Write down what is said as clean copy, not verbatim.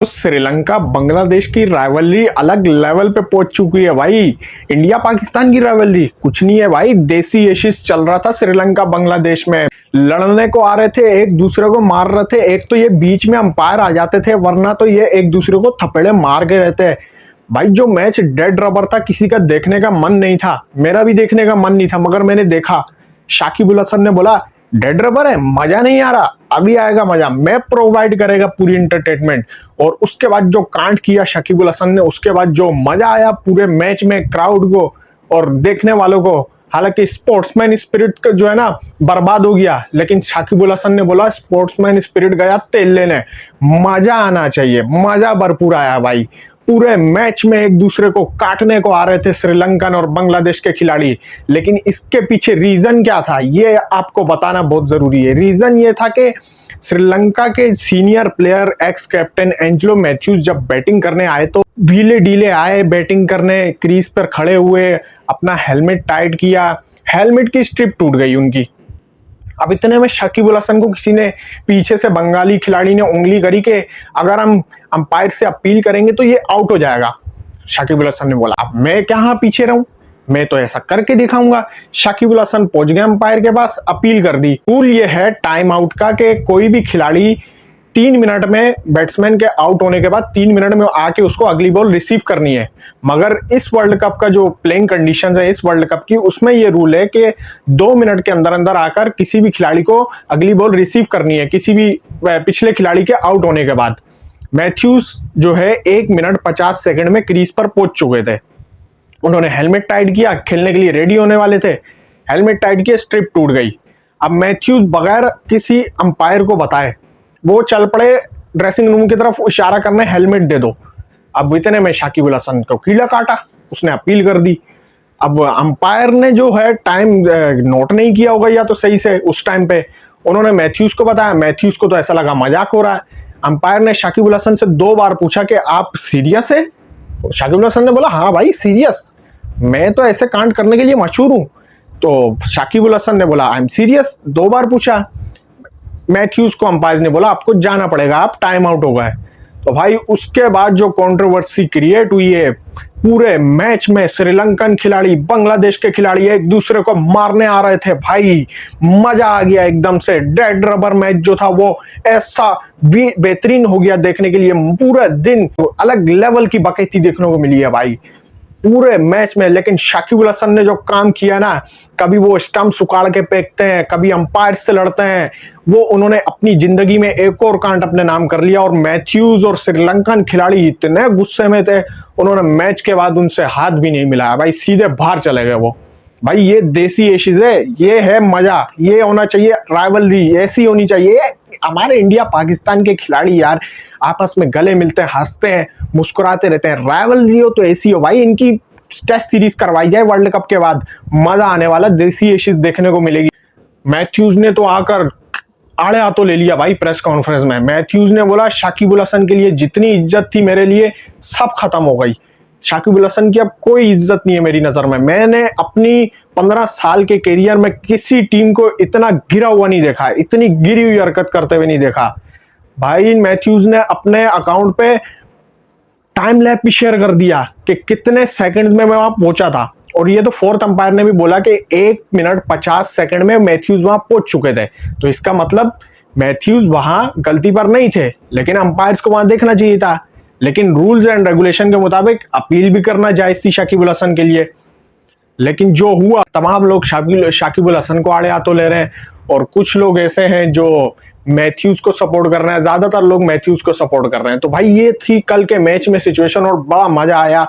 श्रीलंका बांग्लादेश की राइवलरी अलग लेवल पे पहुंच चुकी है भाई। इंडिया पाकिस्तान की राइवलरी कुछ नहीं है भाई, देसी एशिस चल रहा था श्रीलंका बांग्लादेश में। लड़ने को आ रहे थे, एक दूसरे को मार रहे थे। एक तो ये बीच में अंपायर आ जाते थे, वरना तो ये एक दूसरे को थपेड़े मार के रहते भाई। जो मैच डेड रबर था, किसी का देखने का मन नहीं था। मेरा भी देखने का मन नहीं था, मगर मैंने देखा। शाकिब अल हसन ने बोला डेड रबर है, मजा नहीं आ रहा, अभी आएगा मजा, मैं प्रोवाइड करेगा पूरी इंटरटेनमेंट। और उसके बाद जो कांड किया शाकिब अल हसन ने, उसके बाद जो मजा आया पूरे मैच में क्राउड को और देखने वालों को। हालांकि स्पोर्ट्समैन स्पिरिट का जो है ना बर्बाद हो गया, लेकिन शाकिब अल हसन ने बोला स्पोर्ट्समैन स्पिरिट गया तेल लेने, मजा आना चाहिए। मजा भरपूर आया भाई। पूरे मैच में एक दूसरे को काटने को आ रहे थे श्रीलंकन और बांग्लादेश के खिलाड़ी, लेकिन इसके पीछे रीजन क्या था ये आपको बताना बहुत जरूरी है। रीजन ये था कि श्रीलंका के senior player ex captain Angelo Mathews जब बैटिंग करने आए तो ढीले ढीले आए बैटिंग करने, क्रीज पर खड़े हुए, अपना हेलमेट टाइट किया, हेलमेट की स्ट्रिप टूट गई उनकी। अब इतने में शाकिब अल हसन को किसी ने पीछे से बंगाली खिलाड़ी ने उंगली करी कि अगर हम अंपायर से अपील करेंगे तो ये आउट हो जाएगा। शाकिब अल हसन ने बोला अब मैं क्या पीछे रहूं, मैं तो ऐसा करके दिखाऊंगा। शाकिब अल हसन पहुंच गए अंपायर के पास, अपील कर दी। रूल ये है टाइम आउट का कि कोई भी खिलाड़ी 3 मिनट में, बैट्समैन के आउट होने के बाद 3 मिनट में आके उसको अगली बॉल रिसीव करनी है। मगर इस वर्ल्ड कप का जो प्लेइंग कंडीशंस है इस वर्ल्ड कप की, उसमें ये रूल है कि 2 मिनट के अंदर अंदर आकर किसी भी खिलाड़ी को अगली बॉल रिसीव करनी है, किसी भी पिछले खिलाड़ी के आउट होने के बाद। मैथ्यूज जो है 1 मिनट 50 सेकंड में क्रीज पर पहुंच चुके थे। उन्होंने हेलमेट टाइट किया, खेलने के लिए रेडी होने वाले थे, हेलमेट टाइट किया, स्ट्रिप टूट गई। अब मैथ्यूज बगैर किसी अंपायर को बताए वो चल पड़े ड्रेसिंग रूम की तरफ, इशारा करने हेलमेट दे दो। अब इतने में शाकिब अल हसन को कीड़ा काटा, उसने अपील कर दी। अब अंपायर ने जो है टाइम नोट नहीं किया होगा या तो सही से उस टाइम पे, उन्होंने मैथ्यूज को बताया। मैथ्यूज को तो ऐसा लगा मजाक हो रहा है। अंपायर ने शाकिब अल हसन से 2 बार पूछा कि आप सीरियस है? तो शाकिब अल हसन ने बोला हाँ भाई सीरियस, मैं तो ऐसे कांड करने के लिए मशहूर हूं। तो शाकिब अल हसन ने बोला आई एम सीरियस, 2 बार पूछा। मैथ्यूज को अंपायर ने बोला आपको जाना पड़ेगा, आप टाइम आउट हो गए। तो भाई उसके बाद जो कंट्रोवर्सी क्रिएट हुई है पूरे मैच में, श्रीलंकन खिलाड़ी बांग्लादेश के खिलाड़ी एक दूसरे को मारने आ रहे थे भाई। मजा आ गया एकदम से। डेड रबर मैच जो था वो ऐसा भी बेहतरीन हो गया देखने के लिए। पूरे दिन अलग लेवल की बकैती देखने को मिली है भाई पूरे मैच में। लेकिन शाकिब अल हसन ने जो काम किया ना, कभी वो स्टंप्स उखाड़ के फेंकते हैं, कभी अंपायर से लड़ते हैं, वो उन्होंने अपनी जिंदगी में एक और कांड अपने नाम कर लिया। और मैथ्यूज और श्रीलंकन खिलाड़ी इतने गुस्से में थे, उन्होंने मैच के बाद उनसे हाथ भी नहीं मिलाया भाई, सीधे बाहर चले गए वो। भाई ये देसी एशिज है, ये है मजा, ये होना चाहिए राइवलरी, ऐसी होनी चाहिए। हमारे इंडिया पाकिस्तान के खिलाड़ी यार आपस में गले मिलते हैं, हंसते हैं, मुस्कुराते रहते हैं। राइवलरी हो तो ऐसी हो भाई। इनकी टेस्ट सीरीज करवाई जाए वर्ल्ड कप के बाद, मजा आने वाला, देसी एशिज देखने को मिलेगी। मैथ्यूज ने तो आकर आड़े हाथों ले लिया भाई प्रेस कॉन्फ्रेंस में। मैथ्यूज ने बोला शाकिब अल हसन के लिए जितनी इज्जत थी मेरे लिए सब खत्म हो गई। शाकिब अल हसन की अब कोई इज्जत नहीं है मेरी नजर में। मैंने अपनी 15 साल के करियर में किसी टीम को इतना गिरा हुआ नहीं देखा, इतनी गिरी हुई हरकत करते हुए नहीं देखा भाई। मैथ्यूज ने अपने अकाउंट पे टाइम लैप भी शेयर कर दिया कि कितने सेकंड्स में मैं वहां पहुंचा था। और ये तो फोर्थ अंपायर ने भी बोला कि 1 मिनट 50 सेकंड में मैथ्यूज वहां पहुंच चुके थे। तो इसका मतलब मैथ्यूज वहां गलती पर नहीं थे, लेकिन अंपायर्स को वहां देखना चाहिए था। लेकिन रूल्स एंड रेगुलेशन के मुताबिक अपील भी करना जायज थी शाकिब अल हसन के लिए। लेकिन जो हुआ, तमाम लोग शाकिब अल हसन को आड़े हाथों ले रहे हैं, और कुछ लोग ऐसे हैं जो मैथ्यूज को सपोर्ट कर रहे हैं, ज्यादातर लोग मैथ्यूज को सपोर्ट कर रहे हैं। तो भाई ये थी कल के मैच में सिचुएशन, और बड़ा मजा आया।